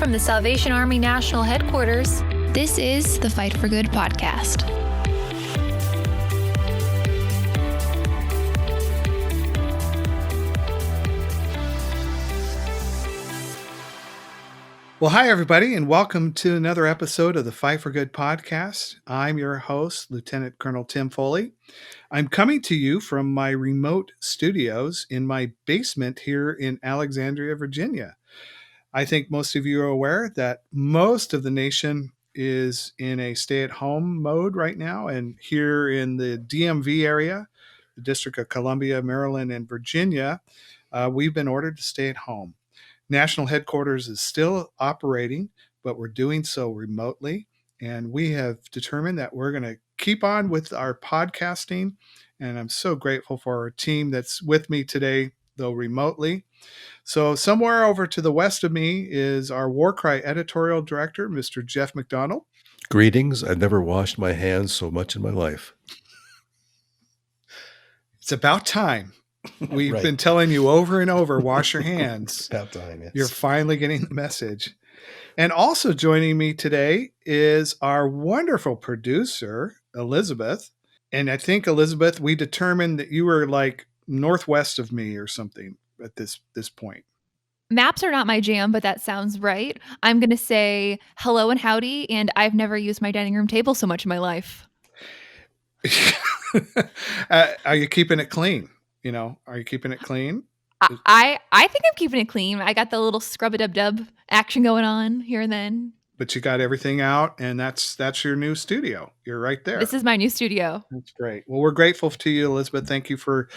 from the Salvation Army National Headquarters, this is the Fight for Good podcast. Well, hi, everybody, and welcome to another episode of the Fight for Good podcast. I'm your host, Lieutenant Colonel Tim Foley. I'm coming to you from my remote studios in my basement here in Alexandria, Virginia. I think most of you are aware that most of the nation is in a stay-at-home mode right now, and here in the DMV area, the District of Columbia, Maryland, and Virginia, we've been ordered to stay at home. National headquarters is still operating, but we're doing so remotely. And we have determined that we're going to keep on with our podcasting. And I'm so grateful for our team that's with me today, though remotely. So somewhere over to the west of me is our War Cry editorial director, Mr. Jeff McDonald. Greetings. I've never washed my hands so much in my life. It's about time. We've been telling you over and over, wash your hands. About time, yes. You're finally getting the message. And also joining me today is our wonderful producer, Elizabeth. And I think, Elizabeth, we determined that you were like northwest of me or something at this point. Maps are not my jam, but that sounds right. I'm going to say hello and howdy, and I've never used my dining room table so much in my life. Are you keeping it clean? Are you keeping it clean? I think I'm keeping it clean. I got the little scrub-a-dub-dub action going on here and then. But you got everything out, and that's your new studio. You're right there. This is my new studio. That's great. Well, we're grateful to you, Elizabeth. Thank you for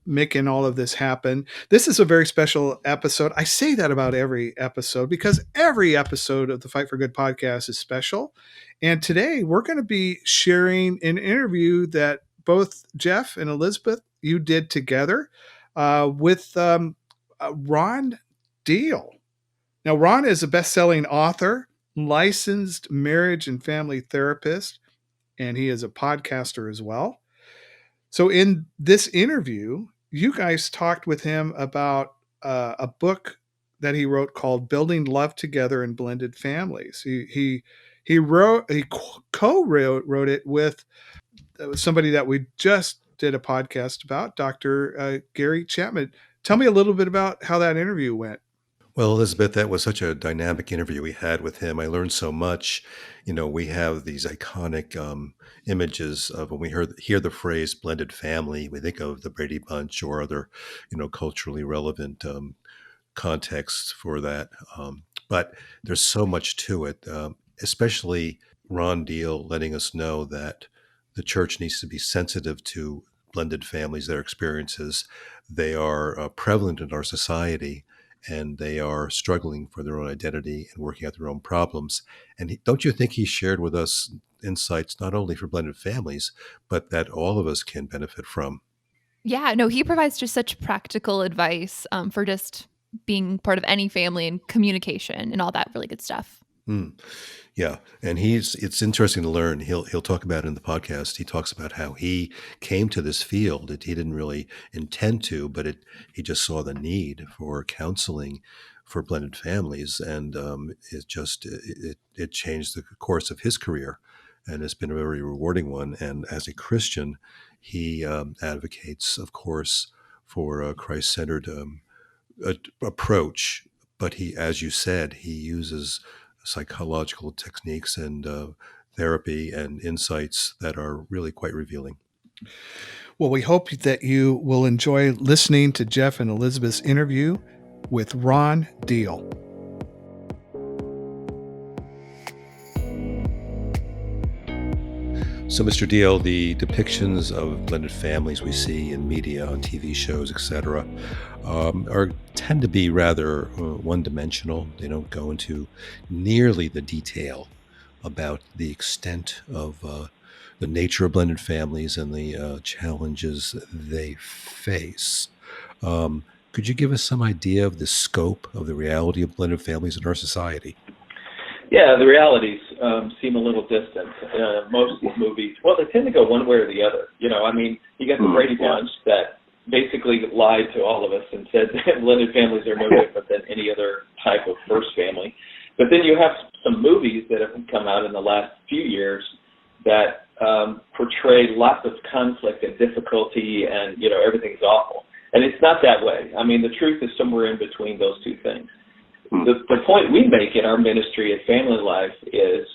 making all of this happen. This is a very special episode. I say that about every episode because every episode of the Fight for Good podcast is special. And today we're going to be sharing an interview that both Jeff and Elizabeth, you did together with Ron Deal. Now, Ron is a best-selling author, licensed marriage and family therapist, and he is a podcaster as well. So in this interview, you guys talked with him about a book that he wrote called Building Love Together in Blended Families. He co-wrote it with somebody that we just did a podcast about, Dr. Gary Chapman. Tell me a little bit about how that interview went. Well, Elizabeth, that was such a dynamic interview we had with him. I learned so much. We have these iconic images of when we hear the phrase blended family, we think of the Brady Bunch or other, culturally relevant contexts for that. But there's so much to it, especially Ron Deal letting us know that the church needs to be sensitive to blended families, their experiences. They are prevalent in our society, and they are struggling for their own identity and working out their own problems. And don't you think he shared with us insights not only for blended families, but that all of us can benefit from? Yeah, no, he provides just such practical advice for just being part of any family and communication and all that really good stuff. Yeah, and it's interesting to learn. He'll talk about it in the podcast. He talks about how he came to this field. He didn't really intend to, but he just saw the need for counseling for blended families, and it changed the course of his career, and it's been a very rewarding one. And as a Christian, he advocates, of course, for a Christ-centered approach. But he, as you said, he uses psychological techniques and therapy and insights that are really quite revealing. Well, we hope that you will enjoy listening to Jeff and Elizabeth's interview with Ron Deal. So, Mr. Deal, the depictions of blended families we see in media, on TV shows, etc., tend to be rather one-dimensional. They don't go into nearly the detail about the extent of the nature of blended families and the challenges they face. Could you give us some idea of the scope of the reality of blended families in our society? Yeah, the realities seem a little distant. Most of these movies, well, they tend to go one way or the other. You got the Brady Bunch that basically lied to all of us and said that blended families are no different than any other type of first family. But then you have some movies that have come out in the last few years that portray lots of conflict and difficulty and, everything's awful. And it's not that way. I mean, the truth is somewhere in between those two things. The point we make in our ministry at Family Life is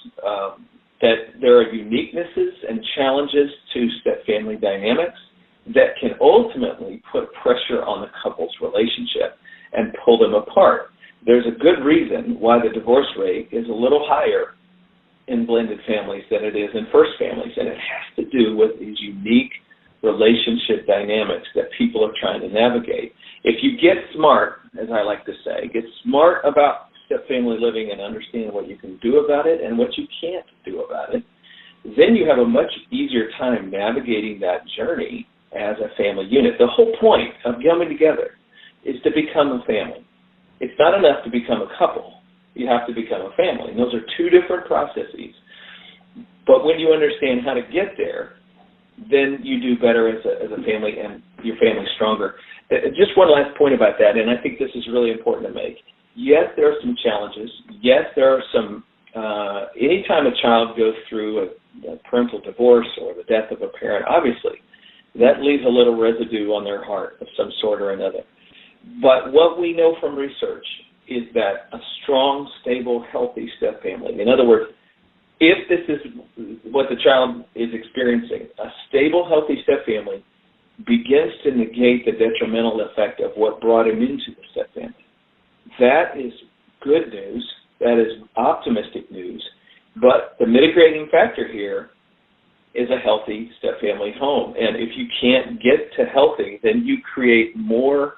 that there are uniquenesses and challenges to step-family dynamics that can ultimately put pressure on the couple's relationship and pull them apart. There's a good reason why the divorce rate is a little higher in blended families than it is in first families, and it has to do with these unique relationship dynamics that people are trying to navigate. If you get smart, as I like to say, get smart about step-family living and understand what you can do about it and what you can't do about it, then you have a much easier time navigating that journey as a family unit. The whole point of coming together is to become a family. It's not enough to become a couple. You have to become a family. And those are two different processes. But when you understand how to get there, then you do better as a family and your family's stronger. Just one last point about that, and I think this is really important to make. Yes, there are some challenges. Yes, there are some, anytime a child goes through a parental divorce or the death of a parent, obviously, that leaves a little residue on their heart of some sort or another. But what we know from research is that a strong, stable, healthy step family, in other words, if this is what the child is experiencing, a stable, healthy step family begins to negate the detrimental effect of what brought him into the step family. That is good news. That is optimistic news. But the mitigating factor here is a healthy step family home. And if you can't get to healthy, then you create more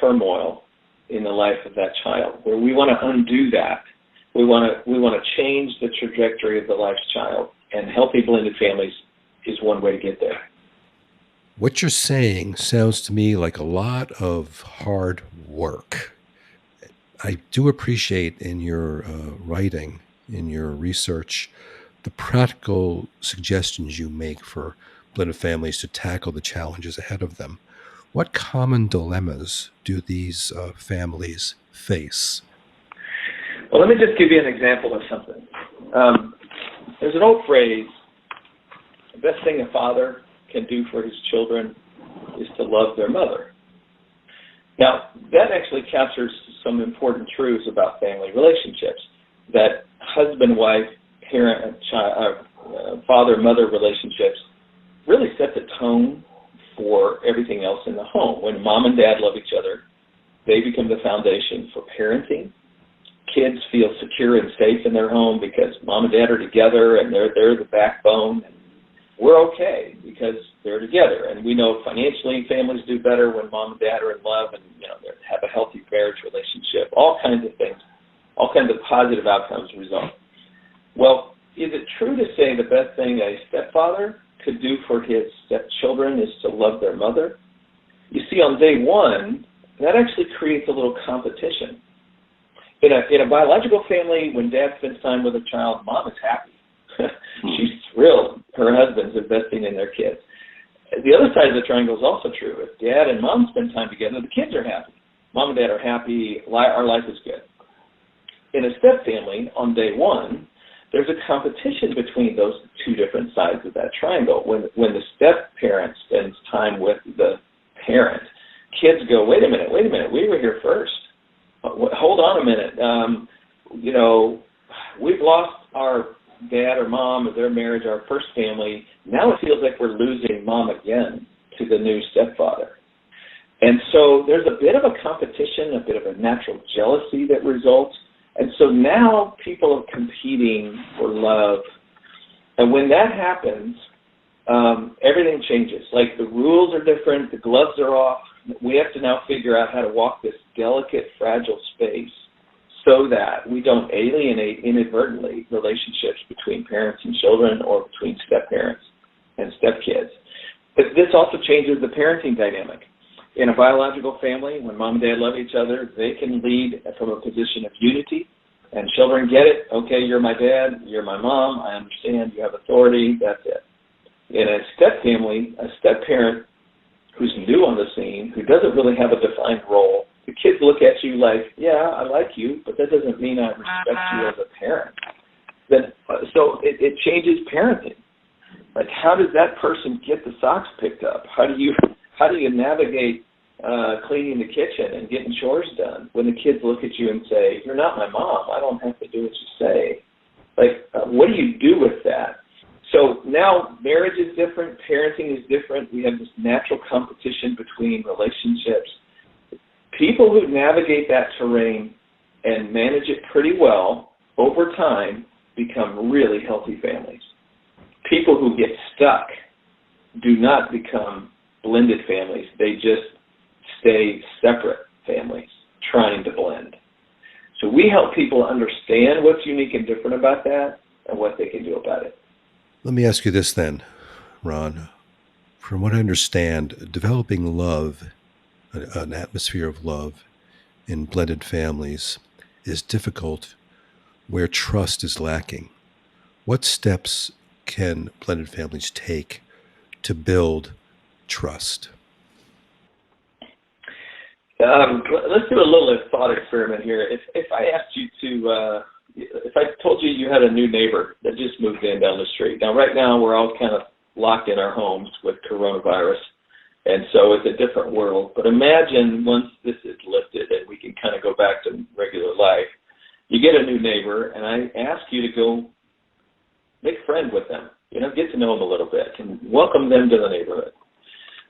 turmoil in the life of that child, where we want to undo that. We want to change the trajectory of the life's child, and healthy blended families is one way to get there. What you're saying sounds to me like a lot of hard work. I do appreciate in your writing, in your research, the practical suggestions you make for blended families to tackle the challenges ahead of them. What common dilemmas do these families face? Well, let me just give you an example of something. There's an old phrase, the best thing a father can do for his children is to love their mother. Now, that actually captures some important truths about family relationships, that husband-wife, parent-child, father-mother relationships really set the tone for everything else in the home. When mom and dad love each other, they become the foundation for parenting. Kids feel secure and safe in their home because mom and dad are together and they're the backbone. We're okay because they're together. And we know financially families do better when mom and dad are in love and they have a healthy marriage relationship, all kinds of things, all kinds of positive outcomes result. Well, is it true to say the best thing a stepfather could do for his stepchildren is to love their mother? You see, on day one, that actually creates a little competition. In a biological family, when dad spends time with a child, mom is happy. She's thrilled her husband's investing in their kids. The other side of the triangle is also true. If dad and mom spend time together, the kids are happy. Mom and dad are happy. Our life is good. In a step family, on day one, there's a competition between those two different sides of that triangle. When the step parent spends time with the parent, kids go, wait a minute, we were here first. Hold on a minute. We've lost our dad or mom or their marriage, our first family. Now it feels like we're losing mom again to the new stepfather. And so there's a bit of a competition, a bit of a natural jealousy that results. And so now people are competing for love. And when that happens, everything changes. Like the rules are different, the gloves are off. We have to now figure out how to walk this delicate, fragile space so that we don't alienate inadvertently relationships between parents and children or between step-parents and step-kids. But this also changes the parenting dynamic. In a biological family, when mom and dad love each other, they can lead from a position of unity, and children get it. Okay, you're my dad, you're my mom, I understand, you have authority, that's it. In a step family, a step-parent who's new on the scene, who doesn't really have a defined role, the kids look at you like, yeah, I like you, but that doesn't mean I respect you as a parent. Then, so it changes parenting. Like, how does that person get the socks picked up? How do you navigate cleaning the kitchen and getting chores done when the kids look at you and say, you're not my mom, I don't have to do what you say? Like, what do you do with that? So now marriage is different, parenting is different. We have this natural competition between relationships. People who navigate that terrain and manage it pretty well over time become really healthy families. People who get stuck do not become blended families. They just stay separate families trying to blend. So we help people understand what's unique and different about that and what they can do about it. Let me ask you this then, Ron. From what I understand, developing love, an atmosphere of love in blended families is difficult where trust is lacking. What steps can blended families take to build trust? Let's do a little thought experiment here. If I asked you to, if I told you you had a new neighbor that just moved in down the street. Now, right now, we're all kind of locked in our homes with coronavirus, and so it's a different world. But imagine once this is lifted and we can kind of go back to regular life, you get a new neighbor, and I ask you to go make friends with them, get to know them a little bit and welcome them to the neighborhood.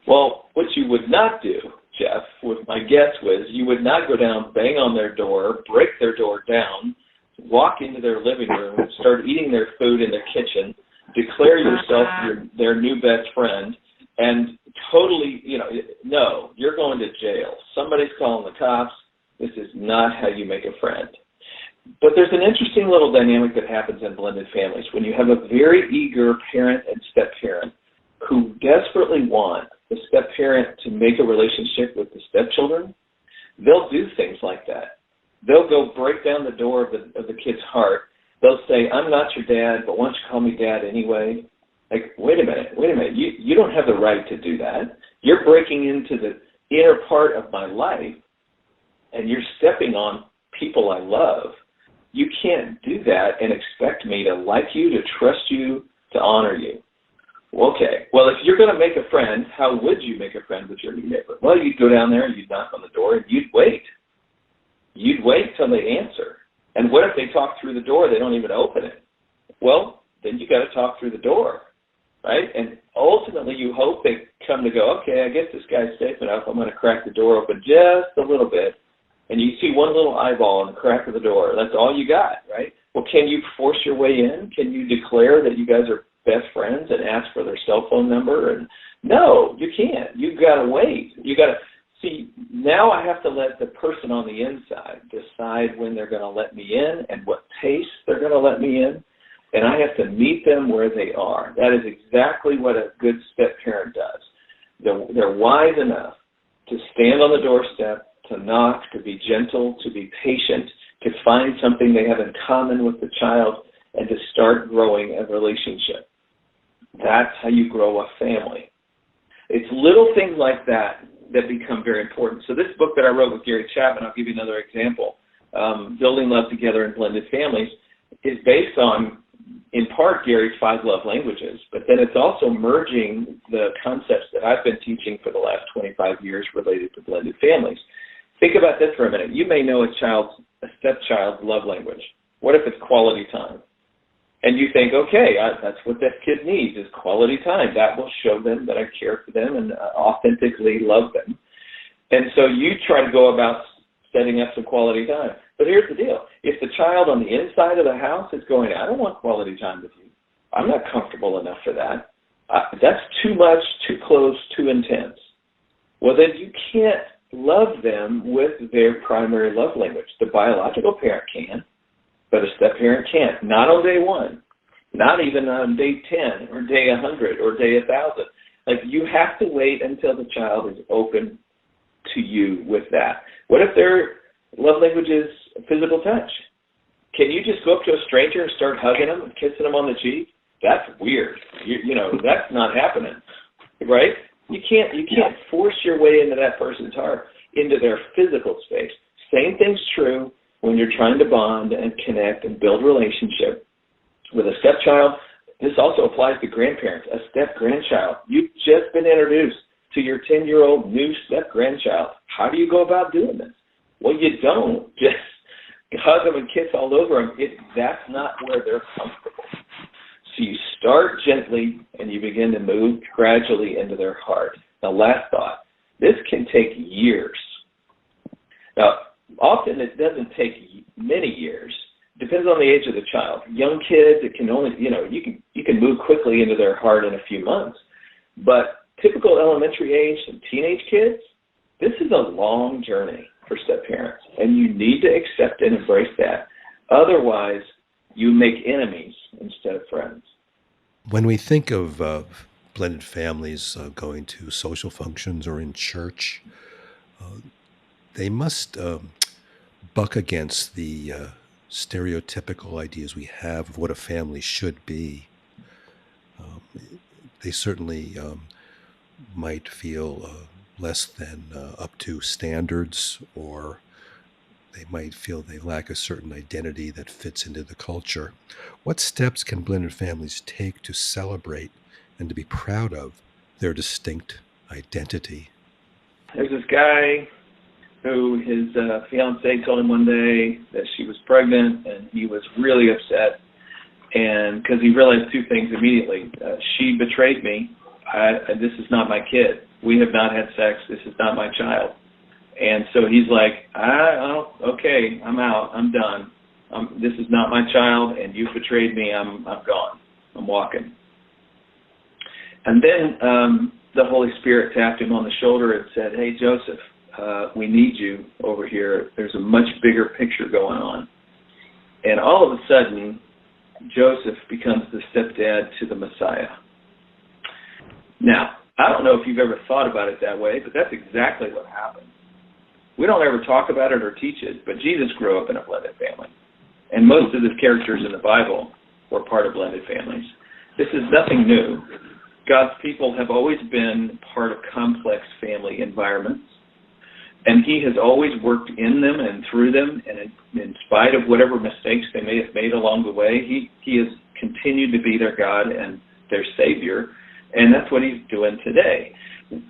Well, what you would not do, Jeff, with my guess was you would not go down, bang on their door, break their door down, walk into their living room, start eating their food in their kitchen, declare yourself their new best friend, and totally, no, you're going to jail. Somebody's calling the cops. This is not how you make a friend. But there's an interesting little dynamic that happens in blended families. When you have a very eager parent and step-parent who desperately want the step-parent to make a relationship with the stepchildren, they'll do things like that. They'll go break down the door of the kid's heart. They'll say, I'm not your dad, but why don't you call me dad anyway? Like, wait a minute. You don't have the right to do that. You're breaking into the inner part of my life, and you're stepping on people I love. You can't do that and expect me to like you, to trust you, to honor you. Okay, well, if you're going to make a friend, how would you make a friend with your new neighbor? Well, you'd go down there, you'd knock on the door, and you'd wait. You'd wait till they answer. And what if they talk through the door, they don't even open it? Well, then you got to talk through the door, right? And ultimately, you hope they come to go, okay, I guess this guy's safe enough. I'm going to crack the door open just a little bit. And you see one little eyeball in the crack of the door. That's all you got, right? Well, can you force your way in? Can you declare that you guys are best friends and ask for their cell phone number? And no, you can't. You've got to wait. You got to see. Now I have to let the person on the inside decide when they're going to let me in and what pace they're going to let me in, and I have to meet them where they are. That is exactly what a good step parent does. They're wise enough to stand on the doorstep, to knock, to be gentle, to be patient, to find something they have in common with the child, and to start growing a relationship. That's how you grow a family. It's little things like that that become very important. So this book that I wrote with Gary Chapman, I'll give you another example, Building Love Together in Blended Families, is based on, in part, Gary's 5 love languages, but then it's also merging the concepts that I've been teaching for the last 25 years related to blended families. Think about this for a minute. You may know a stepchild's love language. What if it's quality time? And you think, okay, that's what that kid needs is quality time. That will show them that I care for them and authentically love them. And so you try to go about setting up some quality time. But here's the deal. If the child on the inside of the house is going, I don't want quality time with you. I'm not comfortable enough for that. That's too much, too close, too intense. Well, then you can't love them with their primary love language. The biological parent can, but a step-parent can't. Not on day 1, not even on day 10 or day 100 or day 1,000. Like, you have to wait until the child is open to you with that. What if their love language is physical touch? Can you just go up to a stranger and start hugging them and kissing them on the cheek? That's weird. You know, that's not happening, right? You can't force your way into that person's heart. into their physical space. Same thing's true when you're trying to bond and connect and build relationship with a stepchild. This also applies to grandparents, a step-grandchild. You've just been introduced to your 10-year-old new step-grandchild. How do you go about doing this? Well, you don't just hug them and kiss all over them. That's not where they're comfortable. So you start gently and you begin to move gradually into their heart. Now, last thought, this can take years. Now, often it doesn't take many years. Depends on the age of the child. Young kids, it can only, you can move quickly into their heart in a few months. But typical elementary age and teenage kids, this is a long journey for step-parents, and you need to accept and embrace that. Otherwise, you make enemies instead of friends. When we think of blended families going to social functions or in church, they must buck against the stereotypical ideas we have of what a family should be. They certainly might feel less than up to standards, or they might feel they lack a certain identity that fits into the culture. What steps can blended families take to celebrate and to be proud of their distinct identity? There's this guy who his fiancée told him one day that she was pregnant, and he was really upset, and because he realized two things immediately. She betrayed me. This is not my kid. We have not had sex. This is not my child. And so he's like, okay, I'm out. I'm done. This is not my child, and you betrayed me. I'm gone. I'm walking. And then the Holy Spirit tapped him on the shoulder and said, hey, Joseph, we need you over here. There's a much bigger picture going on. And all of a sudden, Joseph becomes the stepdad to the Messiah. Now, I don't know if you've ever thought about it that way, but that's exactly what happened. We don't ever talk about it or teach it, but Jesus grew up in a blended family. And most of the characters in the Bible were part of blended families. This is nothing new. God's people have always been part of complex family environments, and he has always worked in them and through them, and in spite of whatever mistakes they may have made along the way, he has continued to be their God and their Savior, and that's what he's doing today.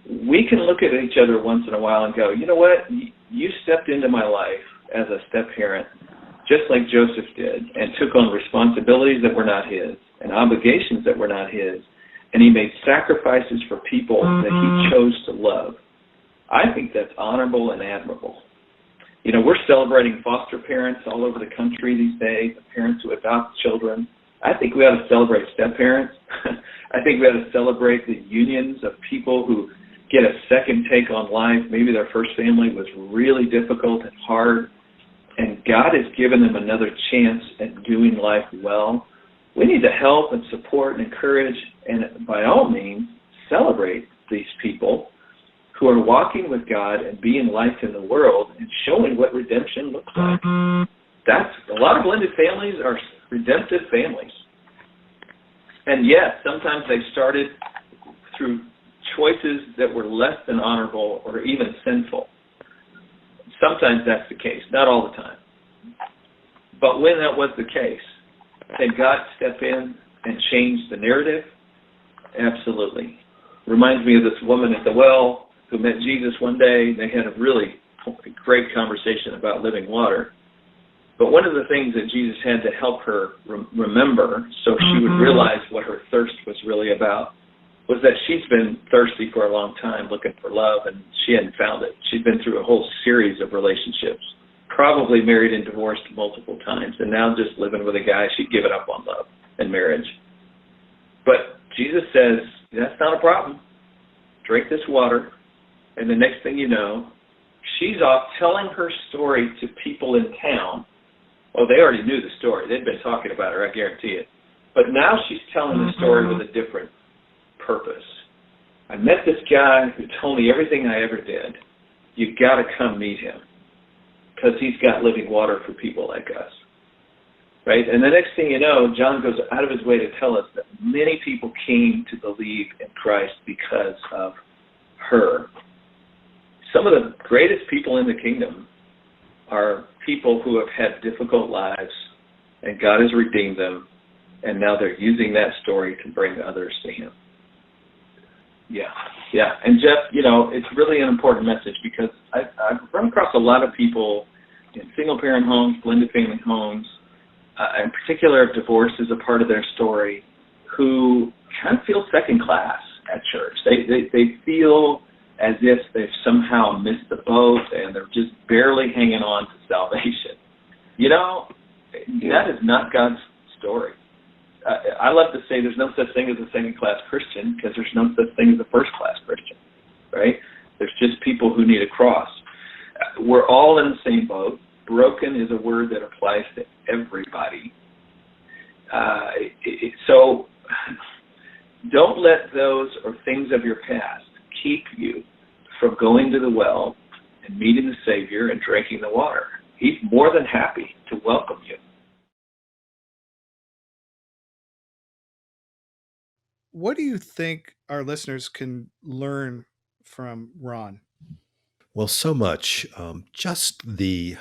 We can look at each other once in a while and go, you know what, you stepped into my life as a step-parent just like Joseph did, and took on responsibilities that were not his and obligations that were not his, and he made sacrifices for people that he chose to love. I think that's honorable and admirable. You know, we're celebrating foster parents all over the country these days, parents who adopt children. I think we ought to celebrate step-parents. I think we ought to celebrate the unions of people who get a second take on life. Maybe their first family was really difficult and hard, and God has given them another chance at doing life well. We need to help and support and encourage and, by all means, celebrate these people who are walking with God and being light in the world and showing what redemption looks like. That's a lot of blended families are redemptive families. And yes, sometimes they started through choices that were less than honorable or even sinful. Sometimes that's the case, not all the time. But when that was the case, did God step in and change the narrative? Absolutely. Reminds me of this woman at the well who met Jesus one day. They had a really great conversation about living water. But one of the things that Jesus had to help her remember so she would realize what her thirst was really about was that she's been thirsty for a long time looking for love, and she hadn't found it. She'd been through a whole series of relationships, probably married and divorced multiple times, and now just living with a guy she'd given up on love and marriage. But Jesus says, that's not a problem. Drink this water, and the next thing you know, she's off telling her story to people in town. Oh, they already knew the story. They'd been talking about her, I guarantee it. But now she's telling the story with a different purpose. I met this guy who told me everything I ever did. You've got to come meet him because he's got living water for people like us. Right? And the next thing you know, John goes out of his way to tell us that many people came to believe in Christ because of her. some of the greatest people in the kingdom are people who have had difficult lives, and God has redeemed them, and now they're using that story to bring others to him. Yeah. And Jeff, it's really an important message, because I've run across a lot of people in single-parent homes, blended family homes, in particular if divorce is a part of their story, who kind of feel second class at church. They feel as if they've somehow missed the boat and they're just barely hanging on to salvation. That is not God's story. I love to say there's no such thing as a second-class Christian, because there's no such thing as a first-class Christian, right? There's just people who need a cross. We're all in the same boat. Broken is a word that applies to everybody. So don't let those or things of your past keep you from going to the well and meeting the Savior and drinking the water. He's more than happy to welcome you. What do you think our listeners can learn from Ron? Well, so much. Just the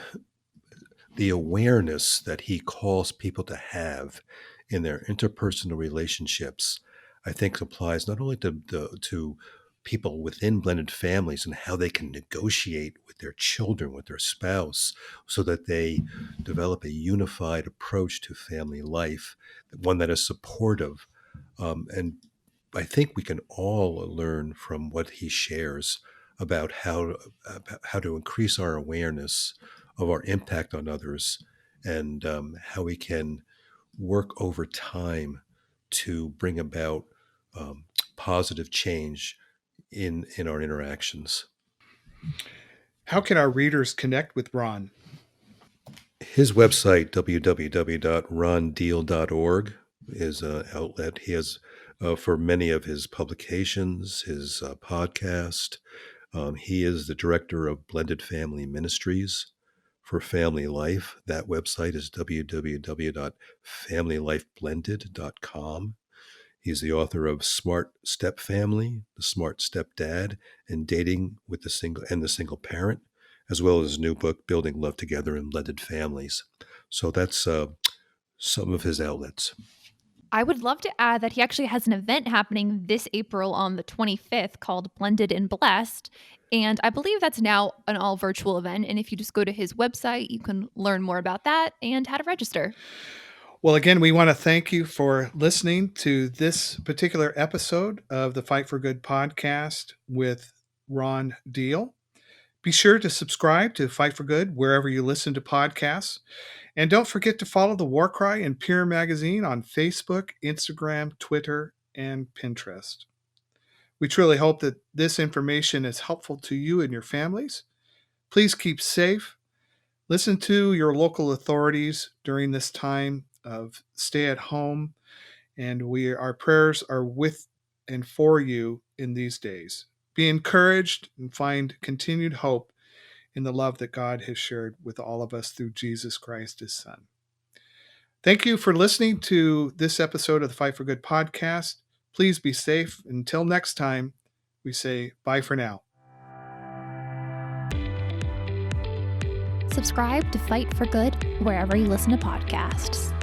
awareness that he calls people to have in their interpersonal relationships, I think applies not only to people within blended families and how they can negotiate with their children, with their spouse, so that they develop a unified approach to family life, one that is supportive. And I think we can all learn from what he shares about how to increase our awareness of our impact on others, and how we can work over time to bring about positive change in our interactions. How can our readers connect with Ron? His website, www.rondeal.org, is an outlet. He has for many of his publications, his podcast. He is the director of Blended Family Ministries for Family Life. That website is www.familylifeblended.com. He's the author of Smart Step Family, The Smart Step Dad, and Dating with the Single Parent, as well as his new book, Building Love Together in Blended Families. So that's some of his outlets. I would love to add that he actually has an event happening this April on the 25th called Blended and Blessed. And I believe that's now an all virtual event. And if you just go to his website, you can learn more about that and how to register. Well, again, we want to thank you for listening to this particular episode of the Fight for Good podcast with Ron Deal. Be sure to subscribe to Fight for Good wherever you listen to podcasts. And don't forget to follow the War Cry and Peer Magazine on Facebook, Instagram, Twitter, and Pinterest. We truly hope that this information is helpful to you and your families. Please keep safe. Listen to your local authorities during this time of stay at home. And our prayers are with and for you in these days. Be encouraged and find continued hope in the love that God has shared with all of us through Jesus Christ, his Son. Thank you for listening to this episode of the Fight for Good podcast. Please be safe. Until next time, we say bye for now. Subscribe to Fight for Good wherever you listen to podcasts.